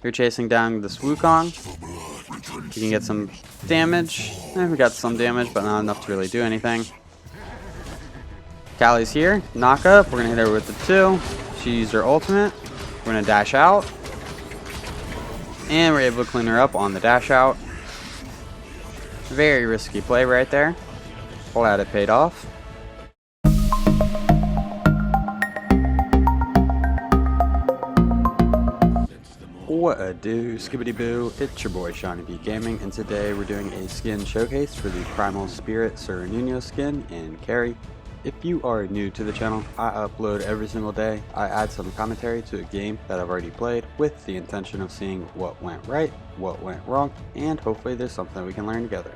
You're chasing down this Wukong. You can get some damage. We got some damage, but not enough to really do anything. Callie's here. Knock up. We're going to hit her with the 2. She used her ultimate. We're going to dash out. And we're able to clean her up on the dash out. Very risky play right there. Glad it paid off. What a do, skibbity boo, it's your boy Shawnee B Gaming, and today we're doing a skin showcase for the Primal Spirit Cernunnos skin in Carry. If you are new to the channel, I upload every single day. I add some commentary to a game that I've already played with the intention of seeing what went right, what went wrong, and hopefully there's something that we can learn together.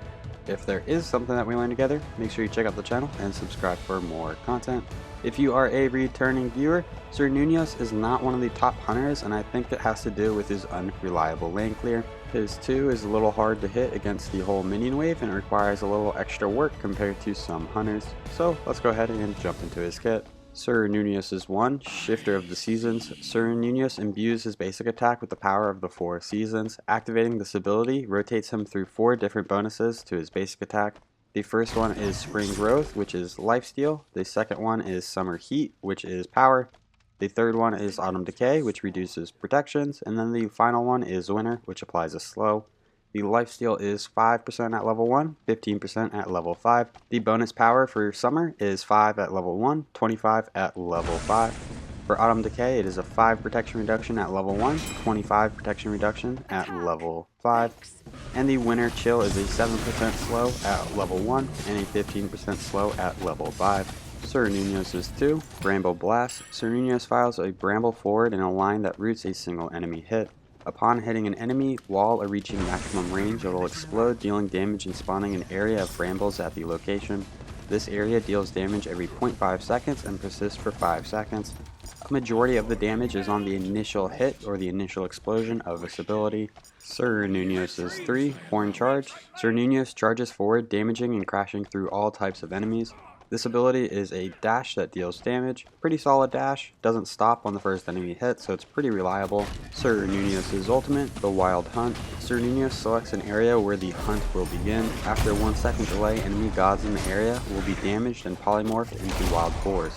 If there is something that we learn together, make sure you check out the channel and subscribe for more content. If you are a returning viewer, Cernunnos is not one of the top hunters, and I think it has to do with his unreliable lane clear. His 2 is a little hard to hit against the whole minion wave and requires a little extra work compared to some hunters. So let's go ahead and jump into his kit. Cernunnos is 1, Shifter of the Seasons. Cernunnos imbues his basic attack with the power of the 4 seasons. Activating this ability rotates him through 4 different bonuses to his basic attack. The first one is Spring Growth, which is Lifesteal. The second one is Summer Heat, which is Power. The third one is Autumn Decay, which reduces protections. And then the final one is Winter, which applies a slow. The lifesteal is 5% at level 1, 15% at level 5. The bonus power for Summer is 5 at level 1, 25 at level 5. For Autumn Decay, it is a 5 protection reduction at level 1, 25 protection reduction at level 5. And the Winter Chill is a 7% slow at level 1 and a 15% slow at level 5. Cernunnos is 2, Bramble Blast. Cernunnos files a bramble forward in a line that roots a single enemy hit. Upon hitting an enemy, while reaching maximum range, it will explode, dealing damage and spawning an area of brambles at the location. This area deals damage every 0.5 seconds and persists for 5 seconds. A majority of the damage is on the initial hit or the initial explosion of this ability. Cernunnos is 3, Horn Charge. Cernunnos charges forward, damaging and crashing through all types of enemies. This ability is a dash that deals damage. Pretty solid dash, doesn't stop on the first enemy hit, so it's pretty reliable. Cernunnos' ultimate, the Wild Hunt. Cernunnos selects an area where the hunt will begin. After a 1 second delay, enemy gods in the area will be damaged and polymorphed into wild boars.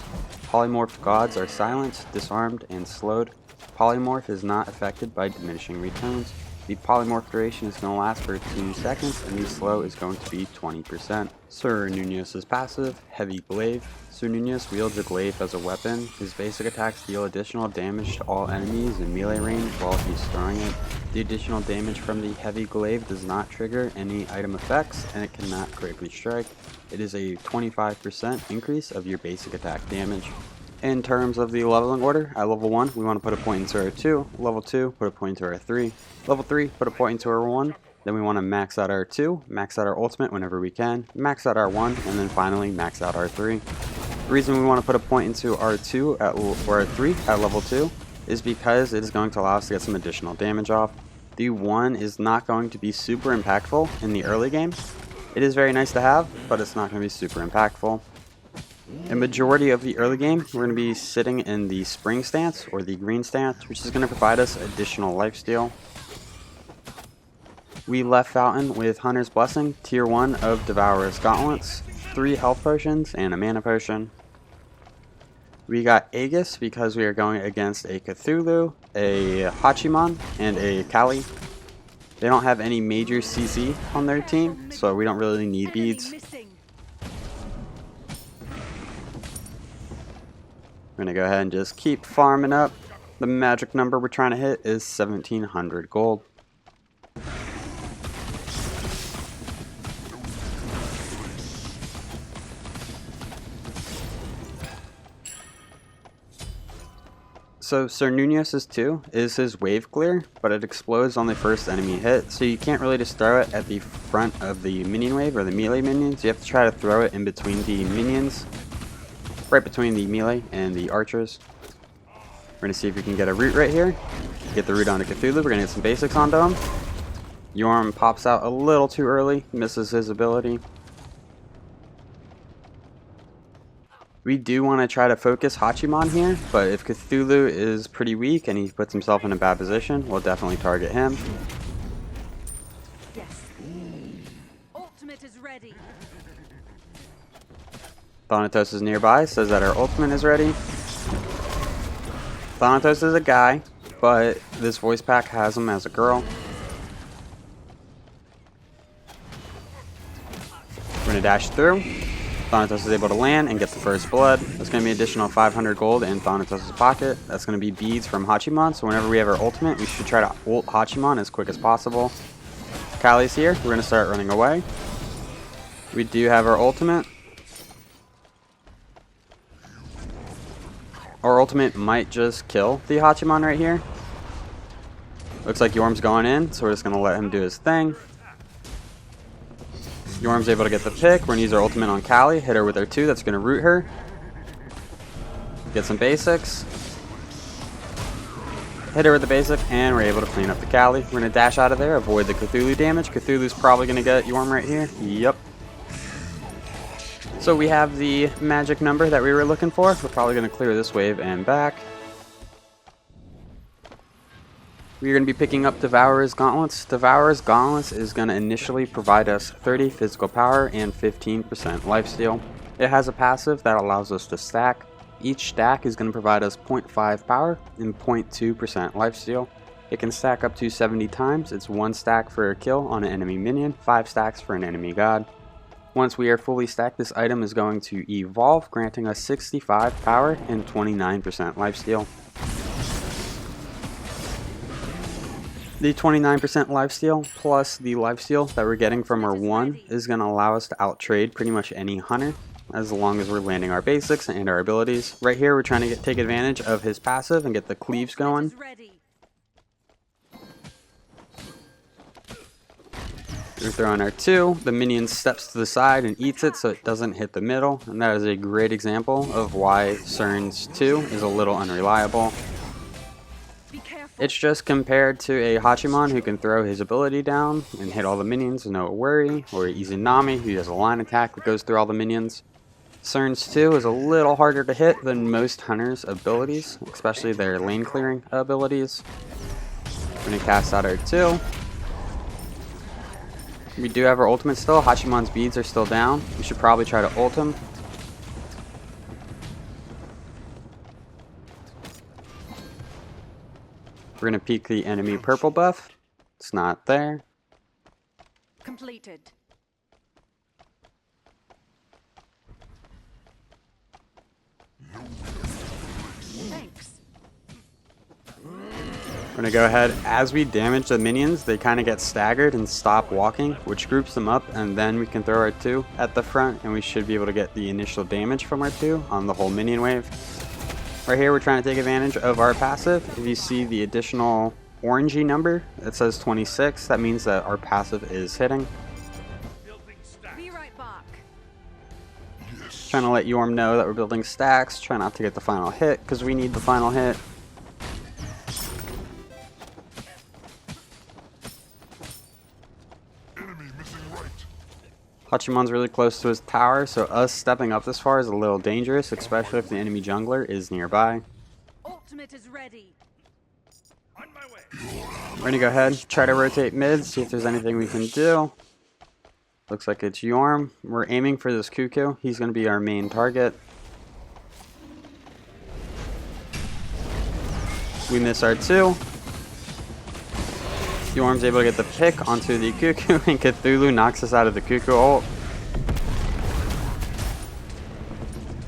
Polymorphed gods are silenced, disarmed, and slowed. Polymorph is not affected by diminishing returns. The polymorph duration is going to last for 2 seconds, and the slow is going to be 20%. Cernunnos' passive, Heavy Glaive. Cernunnos wields a glaive as a weapon. His basic attacks deal additional damage to all enemies in melee range while he's throwing it. The additional damage from the Heavy Glaive does not trigger any item effects, and it cannot critically strike. It is a 25% increase of your basic attack damage. In terms of the leveling order, at level 1, we want to put a point into our 2. Level 2, put a point into our 3. Level 3, put a point into our 1. Then we want to max out our 2, max out our ultimate whenever we can, max out our 1, and then finally max out our 3. The reason we want to put a point into our 2 or our 3 at level 2 is because it is going to allow us to get some additional damage off. The 1 is not going to be super impactful in the early game. It is very nice to have, but it's not going to be super impactful. A majority of the early game, we're going to be sitting in the Spring stance or the Green stance, which is going to provide us additional lifesteal. We left Fountain with Hunter's Blessing, Tier 1 of Devourer's Gauntlets, 3 health potions, and a mana potion. We got Aegis because we are going against a Cthulhu, a Hachiman, and a Kali. They don't have any major CC on their team, so we don't really need beads. We're going to go ahead and just keep farming up. The magic number we're trying to hit is 1700 gold. So Cernunnos' 2 is his wave clear, but it explodes on the first enemy hit, so you can't really just throw it at the front of the minion wave or the melee minions. You have to try to throw it in between the minions. Right between the melee and the archers. We're going to see if we can get a root right here. Get the root onto Cthulhu. We're going to get some basics onto him. Yorm pops out a little too early. Misses his ability. We do want to try to focus Hachiman here, but if Cthulhu is pretty weak and he puts himself in a bad position, we'll definitely target him. Yes. Ultimate is ready. Thanatos is nearby, says that our ultimate is ready. Thanatos is a guy, but this voice pack has him as a girl. We're going to dash through. Thanatos is able to land and get the first blood. That's going to be an additional 500 gold in Thanatos' pocket. That's going to be beads from Hachiman, so whenever we have our ultimate, we should try to ult Hachiman as quick as possible. Kali's here. We're going to start running away. We do have our ultimate. Our ultimate might just kill the Hachiman right here. Looks like Yorm's going in, so we're just going to let him do his thing. Yorm's able to get the pick. We're going to use our ultimate on Kali. Hit her with our 2. That's going to root her. Get some basics. Hit her with the basic, and we're able to clean up the Kali. We're going to dash out of there, avoid the Cthulhu damage. Cthulhu's probably going to get Yorm right here. Yep. So we have the magic number that we were looking for. We're probably going to clear this wave and back. We're going to be picking up Devourer's Gauntlets. Devourer's Gauntlets is going to initially provide us 30 physical power and 15% lifesteal. It has a passive that allows us to stack. Each stack is going to provide us 0.5 power and 0.2% lifesteal. It can stack up to 70 times. It's 1 stack for a kill on an enemy minion, 5 stacks for an enemy god. Once we are fully stacked, this item is going to evolve, granting us 65 power and 29% lifesteal. The 29% lifesteal plus the lifesteal that we're getting from our 1 is going to allow us to outtrade pretty much any hunter as long as we're landing our basics and our abilities. Right here we're trying to take advantage of his passive and get the cleaves going. We're throwing our 2. The minion steps to the side and eats it so it doesn't hit the middle, and that is a great example of why Cern's 2 is a little unreliable. It's just compared to a Hachiman who can throw his ability down and hit all the minions, no worry, or Izanami who does a line attack that goes through all the minions. Cern's 2 is a little harder to hit than most hunters' abilities, especially their lane clearing abilities. We're going to cast out our 2. We do have our ultimate still. Hachiman's beads are still down. We should probably try to ult him. We're going to peek the enemy purple buff. It's not there. Completed. Thanks. We're going to go ahead. As we damage the minions, they kind of get staggered and stop walking, which groups them up, and then we can throw our 2 at the front, and we should be able to get the initial damage from our 2 on the whole minion wave. Right here, we're trying to take advantage of our passive. If you see the additional orangey number, it says 26. That means that our passive is hitting. Be right back. Trying to let Yorm know that we're building stacks. Try not to get the final hit, because we need the final hit. Hachiman's really close to his tower, so us stepping up this far is a little dangerous, especially if the enemy jungler is nearby. Ultimate is ready. On my way. We're gonna go ahead, try to rotate mid, see if there's anything we can do. Looks like it's Yorm. We're aiming for this Cuckoo. He's gonna be our main target. We miss our 2. Yorm's able to get the pick onto the Cuckoo, and Cthulhu knocks us out of the Cuckoo ult.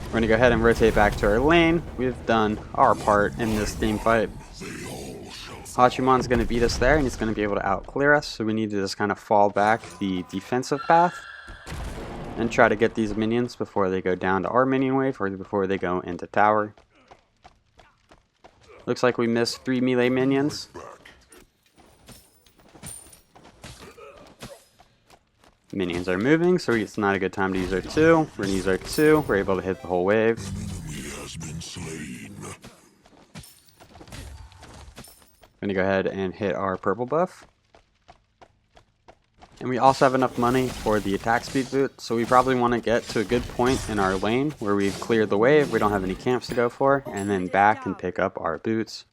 We're going to go ahead and rotate back to our lane. We've done our part in this team fight. Hachiman's going to beat us there, and he's going to be able to out-clear us, so we need to just kind of fall back the defensive path and try to get these minions before they go down to our minion wave or before they go into tower. Looks like we missed 3 melee minions. Minions are moving, so it's not a good time to use our 2. We're going to use our 2. We're able to hit the whole wave. Going to go ahead and hit our purple buff. And we also have enough money for the attack speed boot, so we probably want to get to a good point in our lane where we've cleared the wave, we don't have any camps to go for, and then back and pick up our boots.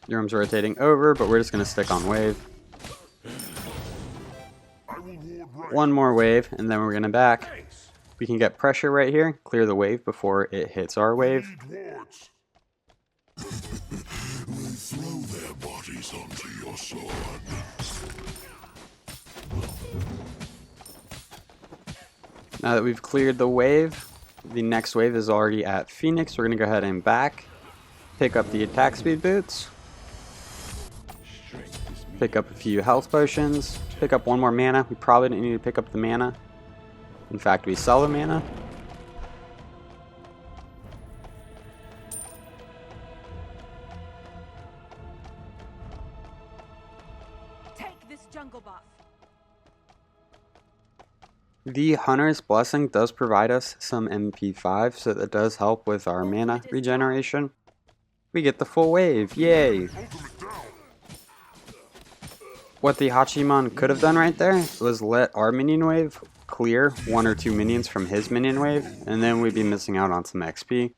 Yorm's rotating over, but we're just going to stick on wave. One more wave, and then we're going to back. We can get pressure right here, clear the wave before it hits our wave. They throw their bodies onto your sword. Now that we've cleared the wave, the next wave is already at Phoenix. We're going to go ahead and back, pick up the attack speed boots, pick up a few health potions, pick up one more mana. We probably didn't need to pick up the mana. In fact, we sell the mana. Take this jungle buff. The Hunter's Blessing does provide us some MP5, so that does help with our mana regeneration. We get the full wave, yay! What the Hachiman could have done right there was let our minion wave clear 1 or 2 minions from his minion wave, and then we'd be missing out on some XP.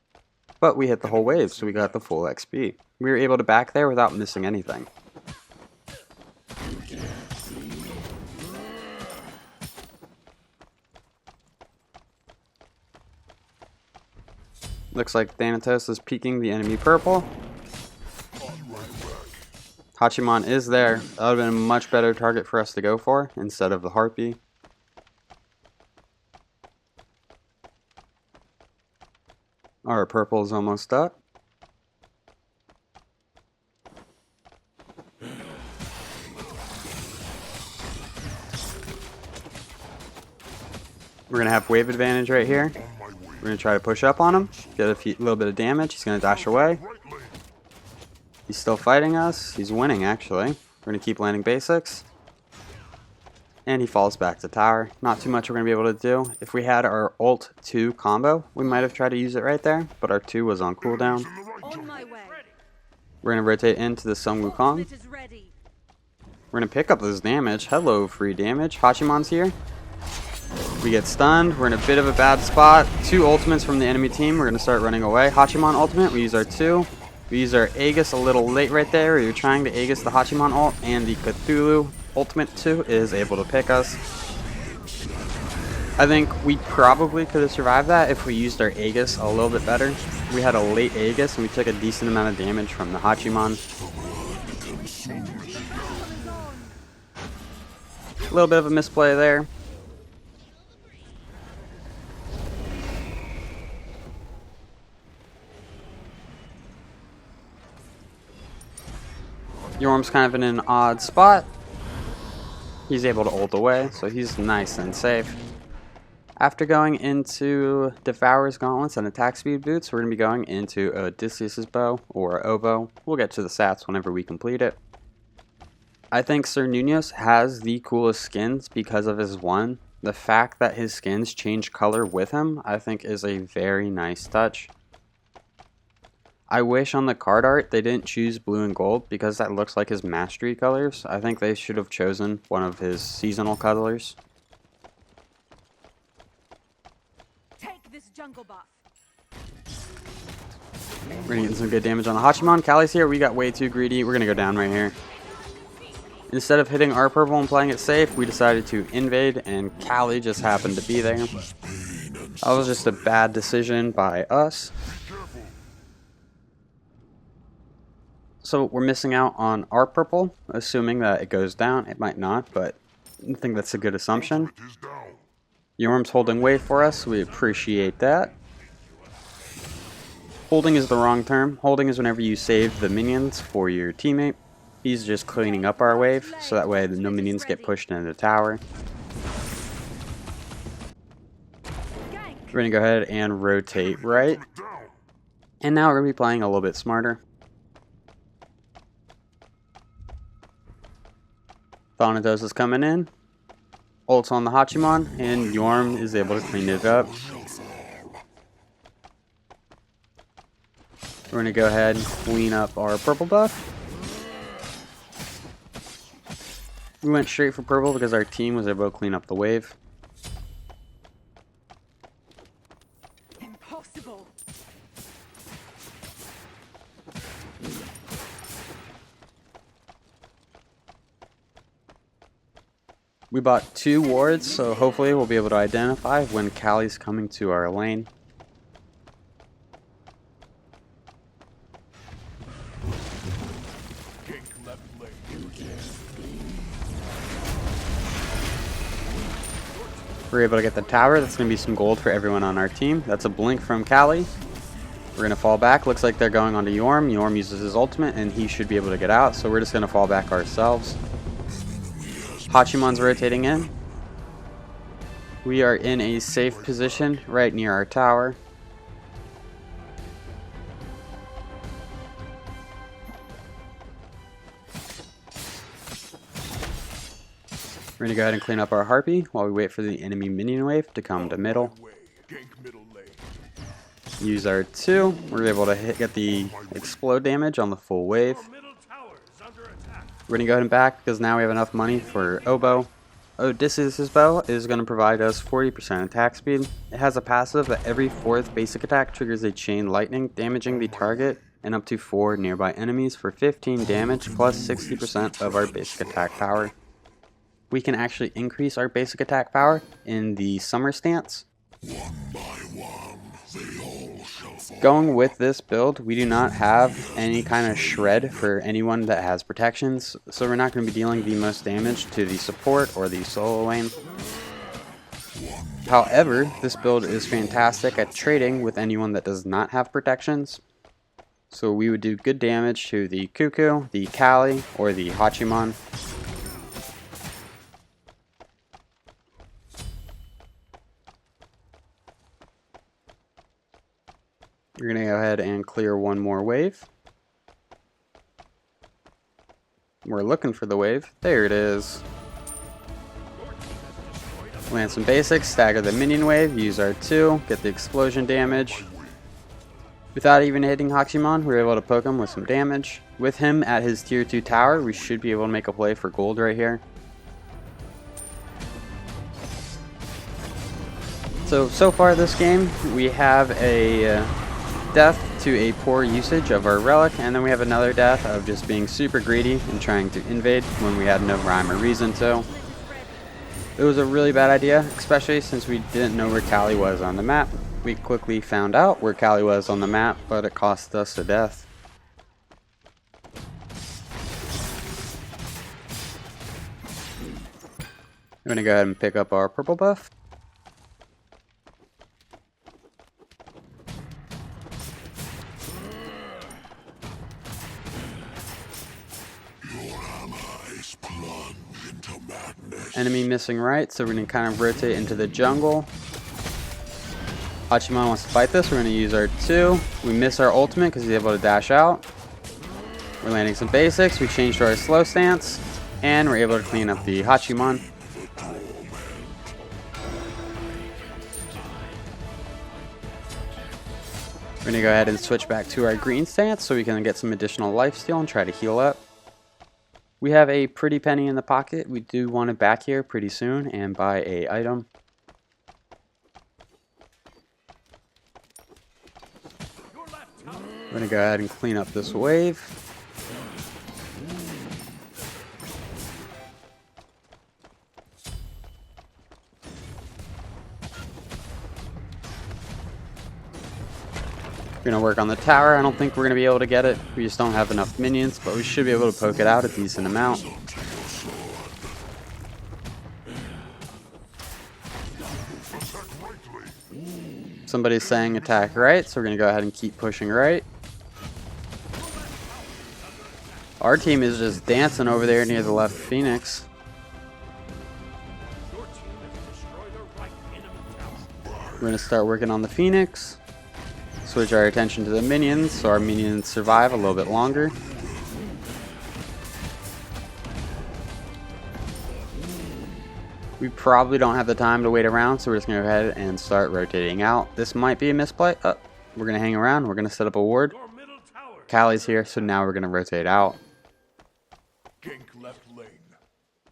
But we hit the whole wave, so we got the full XP. We were able to back there without missing anything. Looks like Thanatos is peeking the enemy purple. Hachiman is there. That would have been a much better target for us to go for instead of the Harpy. Our purple is almost up. We're going to have wave advantage right here. We're going to try to push up on him, get a little bit of damage. He's going to dash away. He's still fighting us. He's winning, actually. We're going to keep landing basics. And he falls back to tower. Not too much we're going to be able to do. If we had our ult 2 combo, we might have tried to use it right there, but our 2 was on cooldown. On my way. We're going to rotate into the Sun Wukong. Ultimate is ready. We're going to pick up this damage. Hello, free damage. Hachiman's here. We get stunned. We're in a bit of a bad spot. 2 ultimates from the enemy team. We're going to start running away. Hachiman ultimate. We use our 2. We use our Aegis a little late right there. We were trying to Aegis the Hachiman ult, and the Cthulhu ultimate 2 is able to pick us. I think we probably could have survived that if we used our Aegis a little bit better. We had a late Aegis, and we took a decent amount of damage from the Hachiman. A little bit of a misplay there. Yorm's kind of in an odd spot. He's able to ult away, so he's nice and safe. After going into Devourer's Gauntlets and attack speed boots, we're going to be going into Odysseus Bow, or Oboe. We'll get to the stats whenever we complete it. I think Cernunnos has the coolest skins because of his 1. The fact that his skins change color with him, I think is a very nice touch. I wish on the card art they didn't choose blue and gold because that looks like his mastery colors. I think they should have chosen one of his seasonal colors. Take this jungle buff. We're gonna get some good damage on the Hachiman. Kali's here. We got way too greedy. We're gonna go down right here. Instead of hitting our purple and playing it safe, we decided to invade, and Kali just happened to be there. That was just a bad decision by us. So we're missing out on our purple, assuming that it goes down. It might not, but I think that's a good assumption. Yorm's holding wave for us. We appreciate that. Holding is the wrong term. Holding is whenever you save the minions for your teammate. He's just cleaning up our wave, so that way no minions get pushed into the tower. We're going to go ahead and rotate right. And now we're going to be playing a little bit smarter. Thanatos is coming in. Ult's on the Hachiman, and Yorm is able to clean it up. We're going to go ahead and clean up our purple buff. We went straight for purple because our team was able to clean up the wave. Impossible. We bought 2 wards, so hopefully we'll be able to identify when Callie's coming to our lane. We're able to get the tower. That's going to be some gold for everyone on our team. That's a blink from Callie. We're going to fall back. Looks like they're going onto Yorm. Yorm uses his ultimate, and he should be able to get out. So we're just going to fall back ourselves. Hachimon's rotating in. We are in a safe position right near our tower. We're going to go ahead and clean up our Harpy while we wait for the enemy minion wave to come to middle. Use our 2. We're able to get the explode damage on the full wave. We're going to go ahead and back because now we have enough money for Oboe. Odysseus Bow is going to provide us 40% attack speed. It has a passive that every 4th basic attack triggers a chain lightning, damaging the target and up to 4 nearby enemies for 15 damage plus 60% of our basic attack power. We can actually increase our basic attack power in the summer stance. One by one, they all shall fall. Going with this build, we do not have any kind of shred for anyone that has protections, so we're not going to be dealing the most damage to the support or the solo lane. However, this build is fantastic at trading with anyone that does not have protections. So we would do good damage to the Cuckoo, the Callie, or the Hachimon. We're going to go ahead and clear one more wave. We're looking for the wave. There it is. Land some basics, stagger the minion wave, use our 2, get the explosion damage. Without even hitting Hachimon, we were able to poke him with some damage. With him at his tier 2 tower, we should be able to make a play for gold right here. So far this game, we have a death to a poor usage of our relic, and then we have another death of just being super greedy and trying to invade when we had no rhyme or reason to. It was a really bad idea, especially since we didn't know where Callie was on the map. We quickly found out where Callie was on the map, but it cost us a death. I'm going to go ahead and pick up our purple buff. Enemy missing right, so we're going to kind of rotate into the jungle. Hachimon wants to fight this. We're going to use our 2. We miss our ultimate because he's able to dash out. We're landing some basics. We changed to our slow stance, and we're able to clean up the Hachimon. We're going to go ahead and switch back to our green stance so we can get some additional lifesteal and try to heal up. We have a pretty penny in the pocket. We do want to back here pretty soon and buy a item. I'm going to go ahead and clean up this wave. We're going to work on the tower. I don't think we're going to be able to get it. We just don't have enough minions, but we should be able to poke it out a decent amount. Somebody's saying attack right, so we're going to go ahead and keep pushing right. Our team is just dancing over there near the left Phoenix. We're going to start working on the Phoenix. Switch our attention to the minions so our minions survive a little bit longer. We probably don't have the time to wait around, so we're just going to go ahead and start rotating out. This might be a misplay. We're going to hang around. We're going to set up a ward. Callie's here, so now we're going to rotate out. Gank left lane.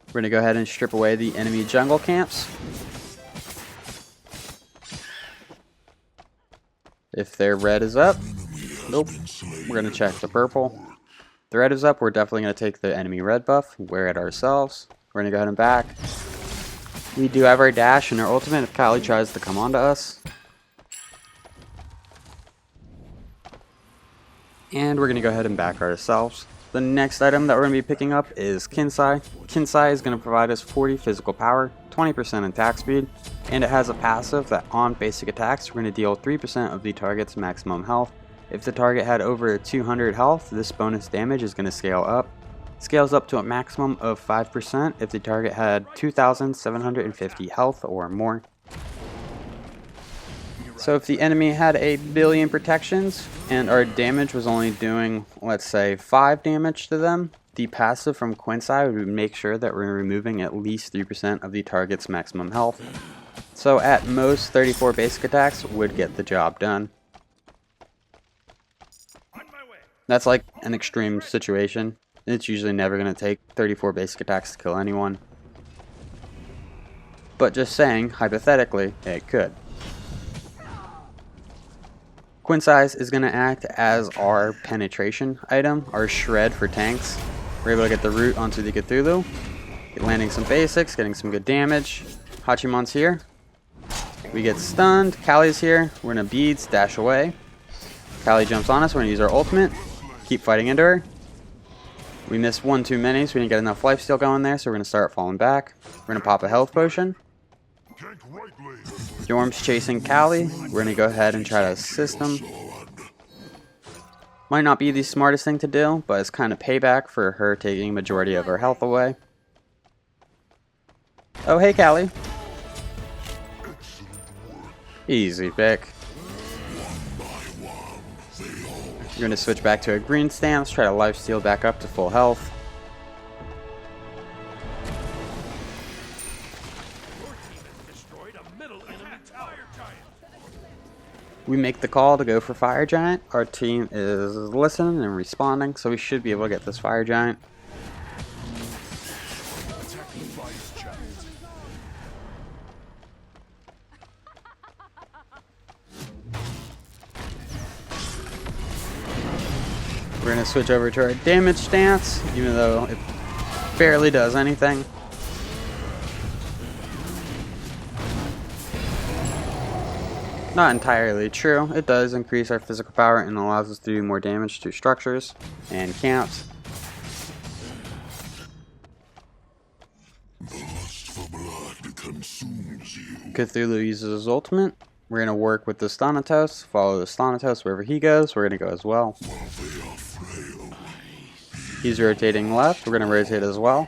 We're going to go ahead and strip away the enemy jungle camps. If their red is up, nope, we're going to check the purple. If the red is up, we're definitely going to take the enemy red buff, wear it ourselves. We're going to go ahead and back. We do have our dash and our ultimate if Callie tries to come onto us. And we're going to go ahead and back ourselves. The next item that we're going to be picking up is Kinsai. Kinsai is going to provide us 40 physical power, 20% attack speed, and it has a passive that on basic attacks we're going to deal 3% of the target's maximum health. If the target had over 200 health, this bonus damage is going to scale up. It scales up to a maximum of 5% if the target had 2,750 health or more. So if the enemy had a billion protections and our damage was only doing, let's say, 5 damage to them, the passive from Kinsai would make sure that we're removing at least 3% of the target's maximum health. So at most, 34 basic attacks would get the job done. That's like an extreme situation. It's usually never going to take 34 basic attacks to kill anyone. But just saying, hypothetically, it could. Kinsai is going to act as our penetration item, our shred for tanks. We're able to get the root onto the Cthulhu, landing some basics, getting some good damage. Hachimon's here. We get stunned. Callie's here. We're going to beads, dash away. Callie jumps on us. We're going to use our ultimate. Keep fighting into her. We missed one too many, so we didn't get enough lifesteal going there, so we're going to start falling back. We're going to pop a health potion. Yorm's chasing Callie. We're going to go ahead and try to assist him. Might not be the smartest thing to do, but it's kind of payback for her taking majority of her health away. Oh, hey, Callie. Easy pick. We're going to switch back to a green stance, try to lifesteal back up to full health. We make the call to go for Fire Giant. Our team is listening and responding, so we should be able to get this Fire Giant. We're going to switch over to our damage stance, even though it barely does anything. Not entirely true. It does increase our physical power and allows us to do more damage to structures and camps. The lust for blood consumes you. Cthulhu uses his ultimate. We're going to work with the Thanatos, follow the Thanatos wherever he goes. We're going to go as well. He's rotating left. We're going to rotate as well.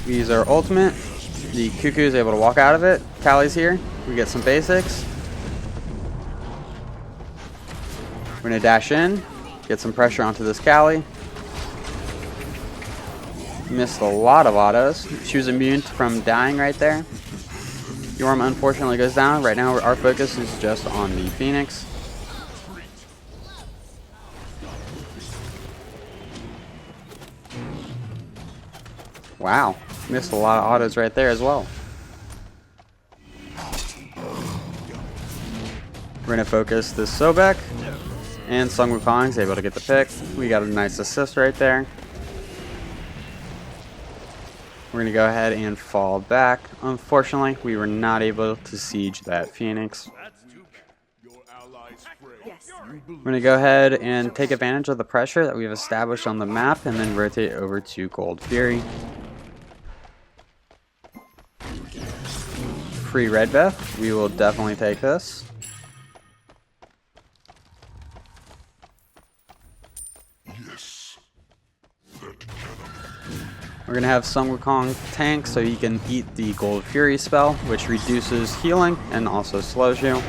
We use our ultimate. The Cuckoo is able to walk out of it. Callie's here. We get some basics. We're going to dash in, get some pressure onto this Callie. Missed a lot of autos. She was immune from dying right there. Yorm unfortunately goes down. Right now our focus is just on the Phoenix. Wow, missed a lot of autos right there as well. We're going to focus this Sobek, and Sung Wukong is able to get the pick. We got a nice assist right there. We're going to go ahead and fall back. Unfortunately, we were not able to siege that Phoenix. Yes. We're going to go ahead and take advantage of the pressure that we've established on the map and then rotate over to Gold Fury. Free red buff. We will definitely take this. We're going to have Sun Wukong tank so he can eat the Gold Fury spell, which reduces healing and also slows you.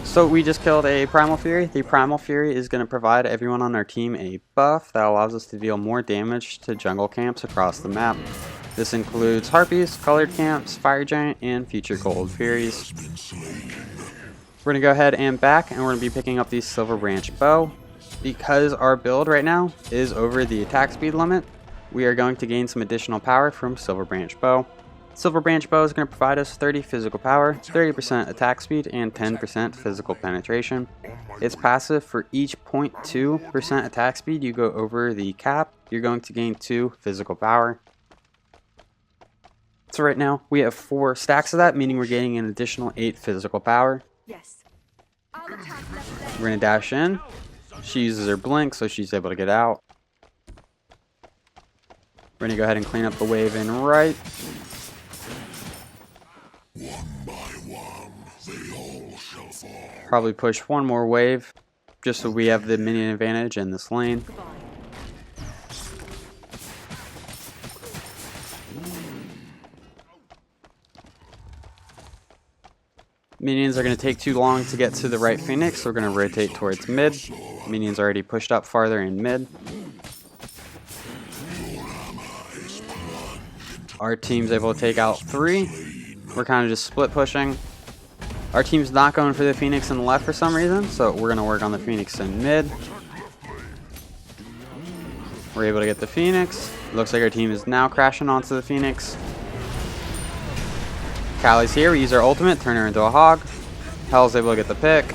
So we just killed a Primal Fury. The Primal Fury is going to provide everyone on our team a buff that allows us to deal more damage to jungle camps across the map. This includes Harpies, Colored Camps, Fire Giant, and future Gold Furies. We're going to go ahead and back, and we're going to be picking up the Silverbranch Bow. Because our build right now is over the attack speed limit, we are going to gain some additional power from Silverbranch Bow. Silverbranch Bow is going to provide us 30 physical power, 30% attack speed, and 10% physical penetration. Its passive, for each 0.2% attack speed you go over the cap, you're going to gain 2 physical power. So right now, we have 4 stacks of that, meaning we're gaining an additional 8 physical power. Yes. I'll attack left leg. We're going to dash in. She uses her blink, so she's able to get out. We're going to go ahead and clean up the wave in right. One by one, they all shall fall. Probably push one more wave, just so we have the minion advantage in this lane. Goodbye. Minions are going to take too long to get to the right Phoenix, so we're going to rotate towards mid. Minions already pushed up farther in mid. Our team's able to take out 3. We're kind of just split pushing. Our team's not going for the Phoenix in the left for some reason, so we're going to work on the Phoenix in mid. We're able to get the Phoenix. Looks like our team is now crashing onto the Phoenix. Callie's here. We use our ultimate, turn her into a hog. Hell's able to get the pick.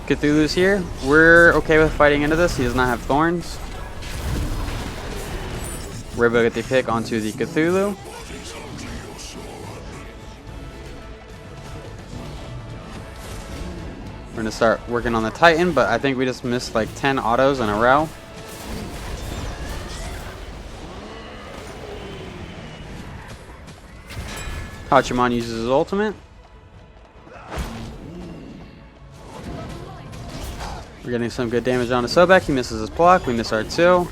Cthulhu's here. We're okay with fighting into this. He does not have thorns. We're able to get the pick onto the Cthulhu. We're going to start working on the Titan, but I think we just missed like 10 autos in a row. Hachiman uses his ultimate. We're getting some good damage on the Sobek. He misses his block. We miss our 2.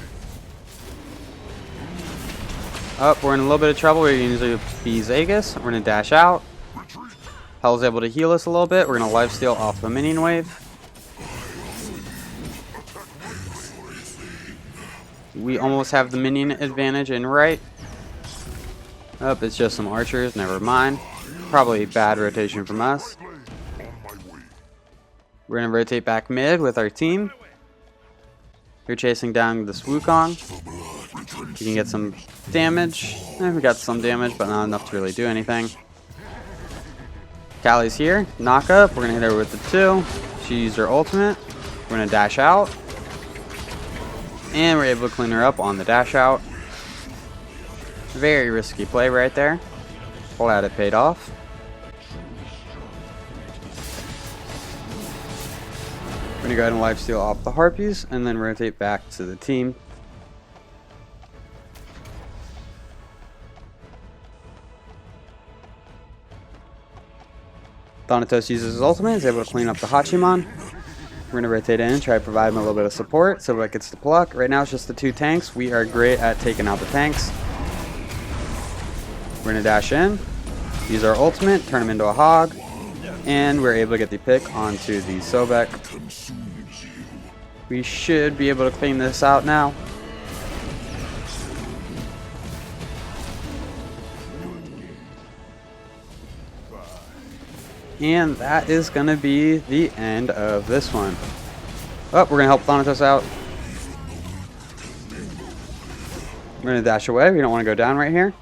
Up, we're in a little bit of trouble. We're going to use the Aegis. We're going to dash out. Hell's able to heal us a little bit. We're going to lifesteal off the minion wave. We almost have the minion advantage in right. Oh, it's just some archers, never mind. Probably bad rotation from us. We're going to rotate back mid with our team. We're chasing down this Wukong. We can get some damage. We got some damage, but not enough to really do anything. Callie's here. Knock up. We're going to hit her with the 2. She used her ultimate. We're going to dash out. And we're able to clean her up on the dash out. Very risky play right there. Glad it paid off. We're going to go ahead and lifesteal off the Harpies and then rotate back to the team. Thanatos uses his ultimate, is able to clean up the Hachiman. We're going to rotate in and try to provide him a little bit of support so that gets the pluck. Right now it's just the 2 tanks. We are great at taking out the tanks. We're going to dash in, use our ultimate, turn him into a hog, and we're able to get the pick onto the Sobek. We should be able to clean this out now. And that is going to be the end of this one. Oh, we're going to help Thanatos out. We're going to dash away. We don't want to go down right here.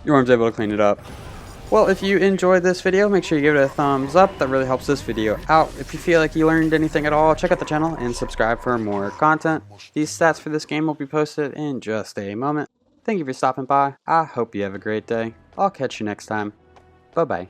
Yorm's able to clean it up. Well, if you enjoyed this video, make sure you give it a thumbs up. That really helps this video out. If you feel like you learned anything at all, check out the channel and subscribe for more content. These stats for this game will be posted in just a moment. Thank you for stopping by. I hope you have a great day. I'll catch you next time. Bye-bye.